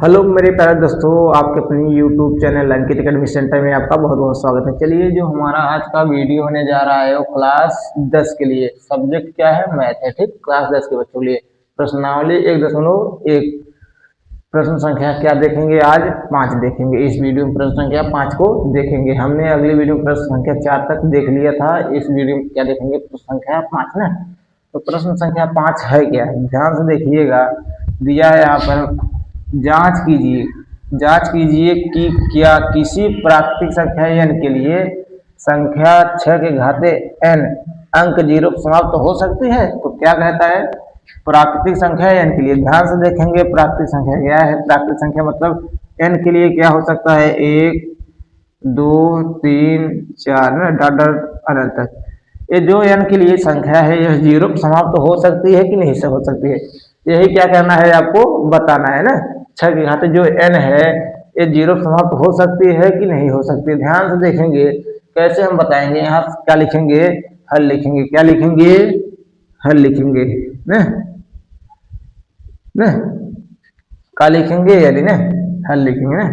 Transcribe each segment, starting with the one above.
Hello मेरे प्यारे दोस्तों, आपके अपनी यूट्यूब चैनल अंकित एकेडमी सेंटर में आपका बहुत बहुत स्वागत है। चलिए, जो हमारा आज का वीडियो होने जा रहा है वो क्लास 10 के लिए। सब्जेक्ट क्या है? मैथ है। ठीक, क्लास 10 के बच्चों के लिए प्रश्नावली 1.1 प्रश्न संख्या क्या देखेंगे? आज 5 देखेंगे। इस वीडियो में प्रश्न संख्या 5 को देखेंगे। हमने अगली वीडियो में प्रश्न संख्या 4 तक देख लिया था। इस वीडियो में क्या देखेंगे? प्रश्न संख्या 5 ना। तो प्रश्न संख्या 5 है क्या? ध्यान से देखिएगा। दिया है यहाँ पर, जांच कीजिए कि क्या किसी प्राकृतिक संख्या n के लिए संख्या 6 के घाते n अंक 0 पर समाप्त हो सकती है। तो क्या कहता है? प्राकृतिक संख्या n के लिए ध्यान से देखेंगे। प्राकृतिक संख्या क्या है? प्राकृतिक संख्या मतलब n के लिए क्या हो सकता है? 1 2 3 4 ना, डॉट डॉट अनंत तक। ये जो n के लिए संख्या है यह 0 पर समाप्त हो सकती है कि नहीं से हो सकती है? यही क्या करना है, आपको बताना है ना। 6 के घाते जो n है ये 0 पर समाप्त हो सकती है कि नहीं हो सकती? ध्यान से देखेंगे। कैसे हम बताएंगे? यहाँ क्या लिखेंगे? हल लिखेंगे। क्या लिखेंगे? हल लिखेंगे ना। ना क्या लिखेंगे? यदि ना, हल लिखेंगे ना।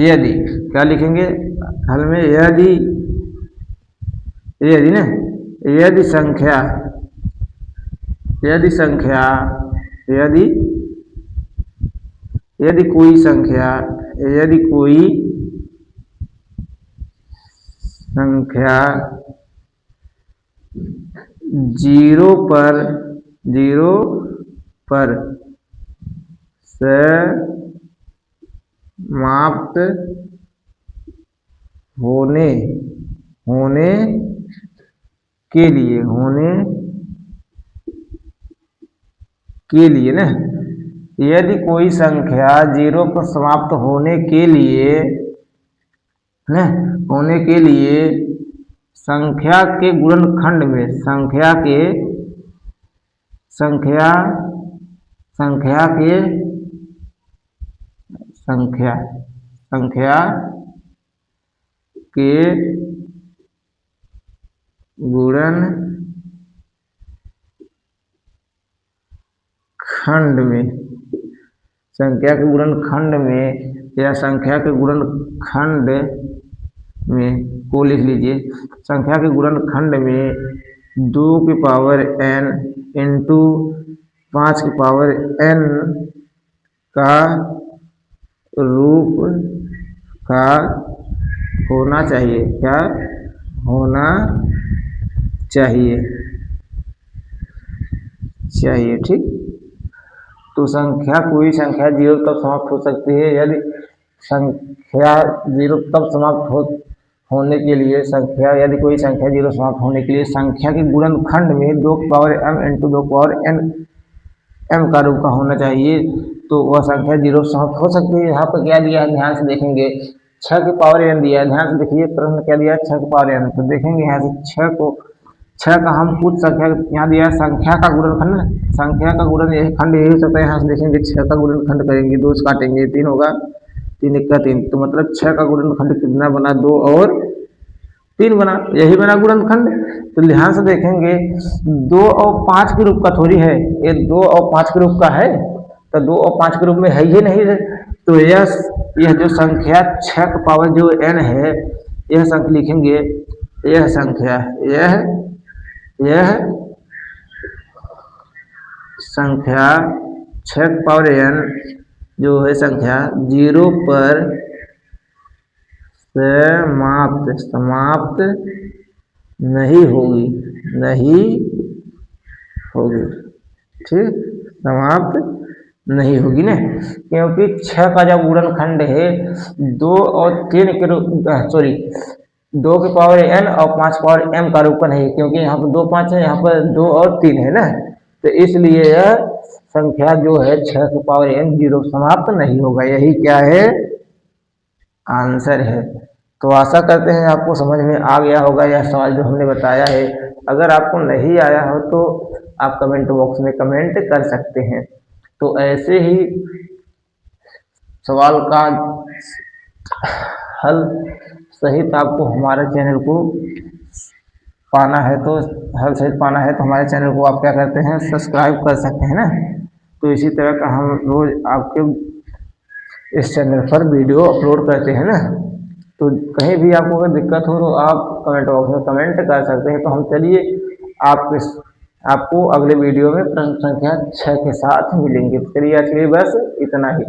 यदि क्या लिखेंगे हल में? यदि, यदि ना, यदि संख्या, यदि संख्या, यदि यदि कोई संख्या, यदि कोई संख्या 0 पर समाप्त होने के लिए ना, यदि कोई संख्या 0 पर समाप्त होने के लिए संख्या के गुणनखंड में संख्या के गुणनखंड में या संख्या के गुणनखंड में को लिख लीजिए। संख्या के गुणनखंड में 2 की पावर n इंटू 5 की पावर n का रूप का होना चाहिए। क्या होना चाहिए? ठीक। तो संख्या, कोई संख्या 0 तब समाप्त हो सकती है यदि संख्या 0 तब समाप्त होने के लिए यदि कोई संख्या 0 समाप्त होने के लिए संख्या के गुणनखंड में 2 की पावर m इंटू 2 की पावर n m का रूप का होना चाहिए, तो वह संख्या 0 समाप्त हो सकती है। यहाँ पर क्या दिया है? ध्यान से देखेंगे। 6 की पावर n दिया है। ध्यान से देखिए, प्रश्न क्या दिया है? 6 की पावर n। तो देखेंगे यहाँ से 6 का हम कुछ संख्या यहाँ दिया है, संख्या का गुणनखंड, संख्या का गुणन यही खंड यही हो सकता है। यहाँ से देखेंगे 6 का गुणनखंड करेंगे, 2 से काटेंगे, 3 होगा, 3 1 का 3। तो मतलब 6 का गुणनखंड कितना बना? 2 और 3 बना, यही बना गुणनखंड। तो ध्यान से देखेंगे, 2 और 5 के रूप का थोड़ी है ये, 2 और 5 के रूप का है। तो 2 और 5 के रूप में है ही नहीं है। तो यह जो संख्या 6 का पावर जो n है, यह संख्या लिखेंगे। यह संख्या, यह संख्या 6 की पावर n जो है संख्या 0 पर समाप्त नहीं होगी। ठीक, समाप्त नहीं होगी ना, क्योंकि 6 का जब गुणनखंड है 2 और 3 के रूप 2 की पावर n और 5 पावर m का रूप का नहीं है, क्योंकि यहाँ पर 2 5 है, यहाँ पर 2 और 3 है ना। तो इसलिए यह संख्या जो है 6 की पावर n 0 समाप्त नहीं होगा। यही क्या है? आंसर है। तो आशा करते हैं आपको समझ में आ गया होगा यह सवाल जो हमने बताया है। अगर आपको नहीं आया हो तो आप कमेंट बॉक्स में कमेंट कर सकते हैं। तो ऐसे ही सवाल का हल सहित आपको हमारे चैनल को पाना है तो हल सहित पाना है तो हमारे चैनल को आप क्या करते हैं, सब्सक्राइब कर सकते हैं ना। तो इसी तरह का हम रोज़ आपके इस चैनल पर वीडियो अपलोड करते हैं ना। तो कहीं भी आपको अगर दिक्कत हो तो आप कमेंट बॉक्स में कमेंट कर सकते हैं। तो हम चलिए आपको अगले वीडियो में प्रश्न संख्या 6 के साथ मिलेंगे। चलिए आज के लिए बस इतना ही।